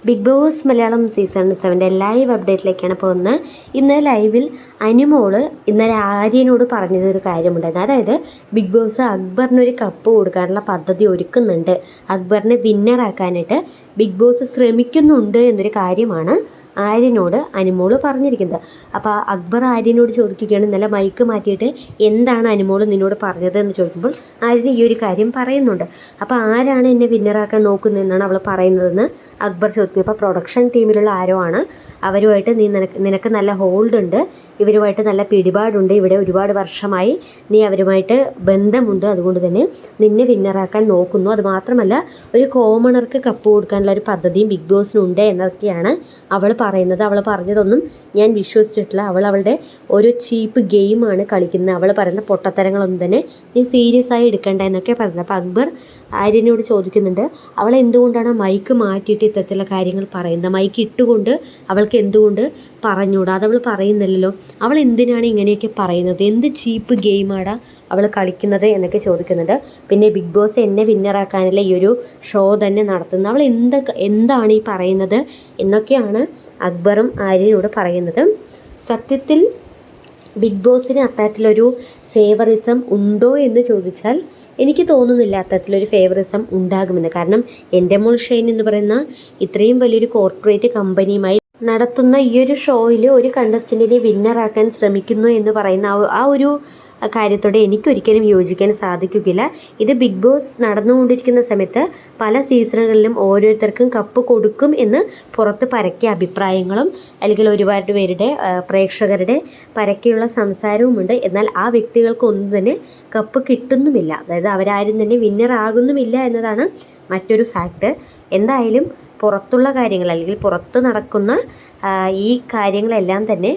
Big Boss Malayalam season 7 live അപ്ഡേറ്റിലേക്കാണ് പോകുന്നത്. ഇന്ന് ലൈവിൽ അനുമോള് ഇന്നലെ ആര്യനോട് പറഞ്ഞതൊരു കാര്യമുണ്ടായിരുന്നു. അതായത് ബിഗ് ബോസ് അക്ബറിനൊരു കപ്പ് കൊടുക്കാനുള്ള പദ്ധതി ഒരുക്കുന്നുണ്ട്, അക്ബറിനെ വിന്നറാക്കാനായിട്ട് ബിഗ് ബോസ് ശ്രമിക്കുന്നുണ്ട് എന്നൊരു കാര്യമാണ് ആര്യനോട് അനുമോള് പറഞ്ഞിരിക്കുന്നത്. അപ്പോൾ അക്ബർ ആര്യനോട് ചോദിക്കുകയാണ്, ഇന്നലെ മൈക്ക് മാറ്റിയിട്ട് എന്താണ് അനുമോള് നിന്നോട് പറഞ്ഞത് എന്ന് ചോദിക്കുമ്പോൾ ആര്യൻ ഈ ഒരു കാര്യം പറയുന്നുണ്ട്. അപ്പോൾ ആരാണ് എന്നെ വിന്നറാക്കാൻ നോക്കുന്നതെന്നാണ് അവൾ പറയുന്നതെന്ന് അക്ബർ ചോദിക്കും. ഇപ്പോൾ പ്രൊഡക്ഷൻ ടീമിലുള്ള ആരോ ആണ്, അവരുമായിട്ട് നിനക്ക് നല്ല ഹോൾഡ് ഉണ്ട്, ഇവരുമായിട്ട് നല്ല പിടിപാടുണ്ട്, ഇവിടെ ഒരുപാട് വർഷമായി നീ അവരുമായിട്ട് ബന്ധമുണ്ട്, അതുകൊണ്ട് തന്നെ നിന്നെ വിന്നറാക്കാൻ നോക്കുന്നു. അതുമാത്രമല്ല ഒരു കോമണർക്ക് കപ്പ് കൊടുക്കാനുള്ള ഒരു പദ്ധതിയും ബിഗ് ബോസിനുണ്ട് എന്നൊക്കെയാണ് അവൾ പറയുന്നത്. അവൾ പറഞ്ഞതൊന്നും ഞാൻ വിശ്വസിച്ചിട്ടില്ല, അവളുടെ ഒരു ചീപ്പ് ഗെയിമാണ് കളിക്കുന്നത്, അവൾ പറയുന്ന പൊട്ടത്തരങ്ങളൊന്നും തന്നെ നീ സീരിയസ് ആയി എടുക്കേണ്ട എന്നൊക്കെ പറയുന്നത്. അപ്പോൾ അക്ബർ ആര്യനോട് ചോദിക്കുന്നുണ്ട്, അവൾ എന്തുകൊണ്ടാണ് മൈക്ക് മാറ്റിയിട്ട് ഇത്തരത്തിലുള്ള കാര്യങ്ങൾ പറയുന്നത്, മൈക്ക് ഇട്ടുകൊണ്ട് അവൾക്ക് എന്തുകൊണ്ട് പറഞ്ഞുകൂടാ, അതവൾ പറയുന്നില്ലല്ലോ, അവൾ എന്തിനാണ് ഇങ്ങനെയൊക്കെ പറയുന്നത്, എന്ത് ചീപ്പ് ഗെയിമാടാ അവൾ കളിക്കുന്നത് എന്നൊക്കെ ചോദിക്കുന്നുണ്ട്. പിന്നെ ബിഗ് ബോസ് എന്നെ വിന്നറാക്കാനുള്ള ഈ ഒരു ഷോ തന്നെ നടത്തുന്നത്, അവൾ എന്താണ് ഈ പറയുന്നത് എന്നൊക്കെയാണ് അക്ബറും ആര്യനോട് പറയുന്നത്. സത്യത്തിൽ ബിഗ് ബോസിന് അത്തരത്തിലൊരു ഫേവറിസം ഉണ്ടോ എന്ന് ചോദിച്ചാൽ എനിക്ക് തോന്നുന്നില്ല അത്തരത്തിലൊരു ഫേവറിസം ഉണ്ടാകുമെന്ന്. കാരണം എൻ്റെമോൾ ഷൈൻ എന്ന് പറയുന്ന ഇത്രയും വലിയൊരു കോർപ്പറേറ്റ് കമ്പനിയുമായി നടത്തുന്ന ഈ ഒരു ഷോയിൽ ഒരു കണ്ടസ്റ്റൻറ്റിനെ വിന്നറാക്കാൻ ശ്രമിക്കുന്നു എന്ന് പറയുന്ന ആ ഒരു കാര്യത്തോടെ എനിക്കൊരിക്കലും യോജിക്കാൻ സാധിക്കുകയില്ല. ഇത് ബിഗ് ബോസ് നടന്നുകൊണ്ടിരിക്കുന്ന സമയത്ത് പല സീസണുകളിലും ഓരോരുത്തർക്കും കപ്പ് കൊടുക്കും എന്ന് പുറത്ത് പരക്കിയ അഭിപ്രായങ്ങളും അല്ലെങ്കിൽ ഒരുപാട് പേരുടെ പ്രേക്ഷകരുടെ പരക്കെയുള്ള സംസാരവുമുണ്ട്. എന്നാൽ ആ വ്യക്തികൾക്കൊന്നും തന്നെ കപ്പ് കിട്ടുന്നുമില്ല, അതായത് അവരാരും തന്നെ വിന്നർ ആകുന്നുമില്ല എന്നതാണ് മറ്റൊരു ഫാക്ട്. എന്തായാലും പുറത്തുള്ള കാര്യങ്ങൾ അല്ലെങ്കിൽ പുറത്ത് നടക്കുന്ന ഈ കാര്യങ്ങളെല്ലാം തന്നെ